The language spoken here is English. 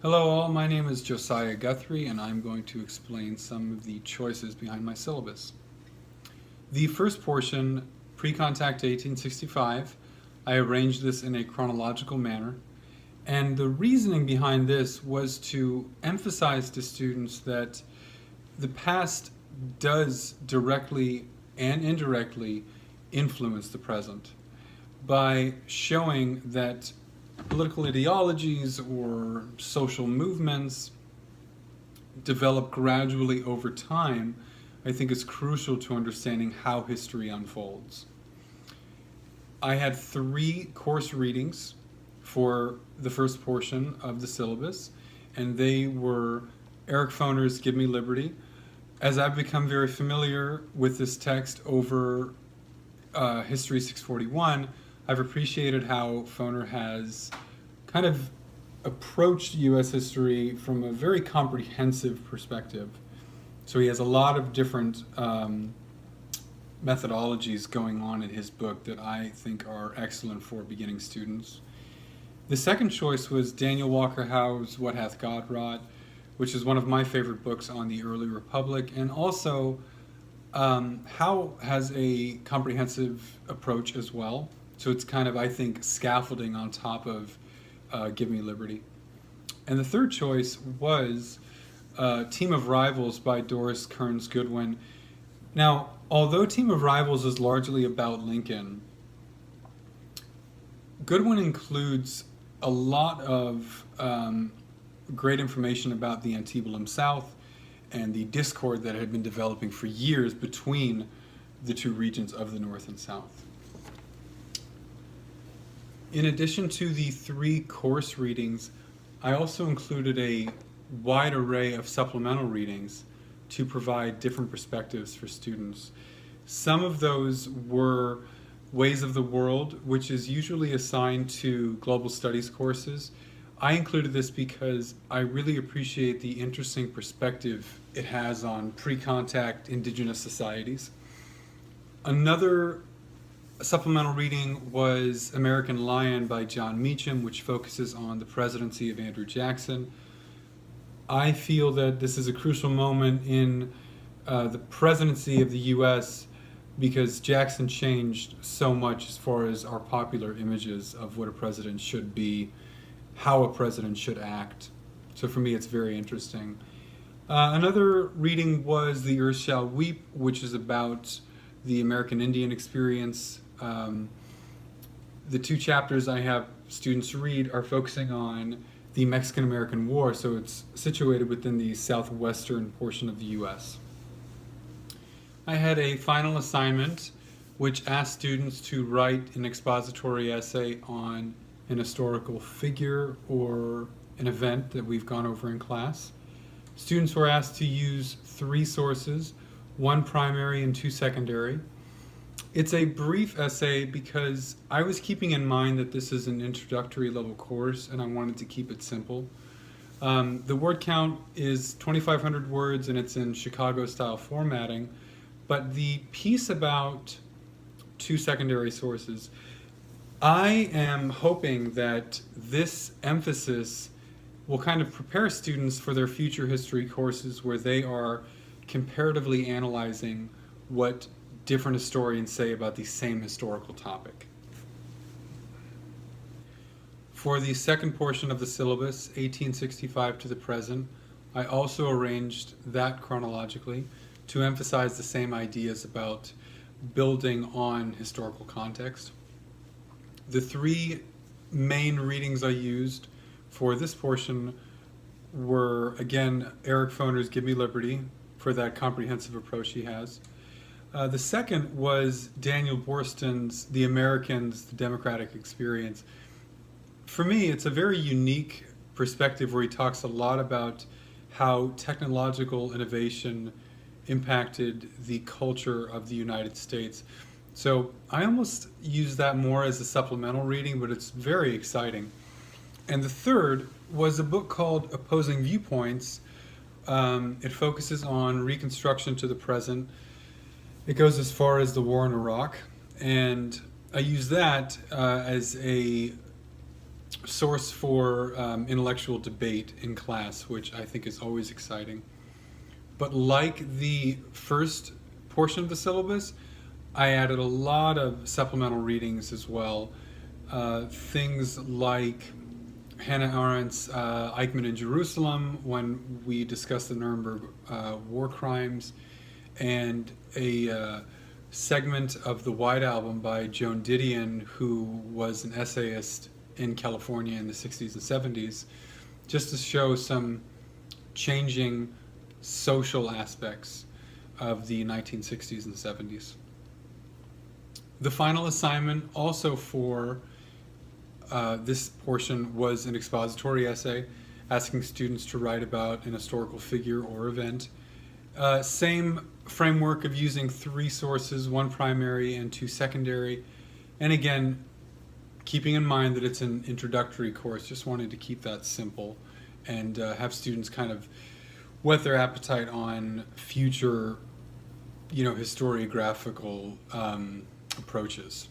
Hello all, my name is Josiah Guthrie and I'm going to explain some of the choices behind my syllabus. The first portion, Pre-Contact to 1865, I arranged this in a chronological manner, and the reasoning behind this was to emphasize to students that the past does directly and indirectly influence the present by showing that political ideologies or social movements develop gradually over time. I think is crucial to understanding how history unfolds. I had 3 course readings for the first portion of the syllabus, and they were Eric Foner's Give Me Liberty. As I've become very familiar with this text over History 641, I've appreciated how Foner has kind of approached U.S. history from a very comprehensive perspective. So he has a lot of different methodologies going on in his book that I think are excellent for beginning students. The second choice was Daniel Walker Howe's What Hath God Wrought, which is one of my favorite books on the early republic, and also Howe has a comprehensive approach as well. So it's kind of, I think, scaffolding on top of Give Me Liberty. And the third choice was Team of Rivals by Doris Kearns Goodwin. Now, although Team of Rivals is largely about Lincoln, Goodwin includes a lot of great information about the antebellum South and the discord that had been developing for years between the two regions of the North and South. In addition to the 3 course readings, I also included a wide array of supplemental readings to provide different perspectives for students. Some of those were Ways of the World, which is usually assigned to global studies courses. I included this because I really appreciate the interesting perspective it has on pre-contact indigenous societies. Another supplemental reading was American Lion by John Meacham, which focuses on the presidency of Andrew Jackson. I feel that this is a crucial moment in the presidency of the U.S. because Jackson changed so much as far as our popular images of what a president should be, how a president should act. So for me, it's very interesting. Another reading was The Earth Shall Weep, which is about the American Indian experience. The 2 chapters I have students read are focusing on the Mexican-American War, so it's situated within the southwestern portion of the U.S. I had a final assignment which asked students to write an expository essay on an historical figure or an event that we've gone over in class. Students were asked to use 3 sources, 1 primary and 2 secondary. It's a brief essay because I was keeping in mind that this is an introductory level course and I wanted to keep it simple. The word count is 2,500 words and it's in Chicago style formatting, but the piece about 2 secondary sources, I am hoping that this emphasis will kind of prepare students for their future history courses where they are comparatively analyzing what different historians say about the same historical topic. For the second portion of the syllabus, 1865 to the present, I also arranged that chronologically to emphasize the same ideas about building on historical context. The 3 main readings I used for this portion were, again, Eric Foner's Give Me Liberty, for that comprehensive approach he has. The second was Daniel Borston's The Americans, the Democratic Experience. For me, it's a very unique perspective where he talks a lot about how technological innovation impacted the culture of the United States. So I almost use that more as a supplemental reading, but it's very exciting. And the third was a book called Opposing Viewpoints. It focuses on Reconstruction to the present. It goes as far as the war in Iraq, and I use that as a source for intellectual debate in class, which I think is always exciting. But like the first portion of the syllabus, I added a lot of supplemental readings as well. Things like Hannah Arendt's Eichmann in Jerusalem, when we discussed the Nuremberg war crimes, and a segment of the White Album by Joan Didion, who was an essayist in California in the 60s and 70s, just to show some changing social aspects of the 1960s and 70s. The final assignment, also for this portion, was an expository essay, asking students to write about an historical figure or event. Same framework of using 3 sources, 1 primary and 2 secondary. And again, keeping in mind that it's an introductory course, just wanted to keep that simple and have students kind of whet their appetite on future, historiographical approaches.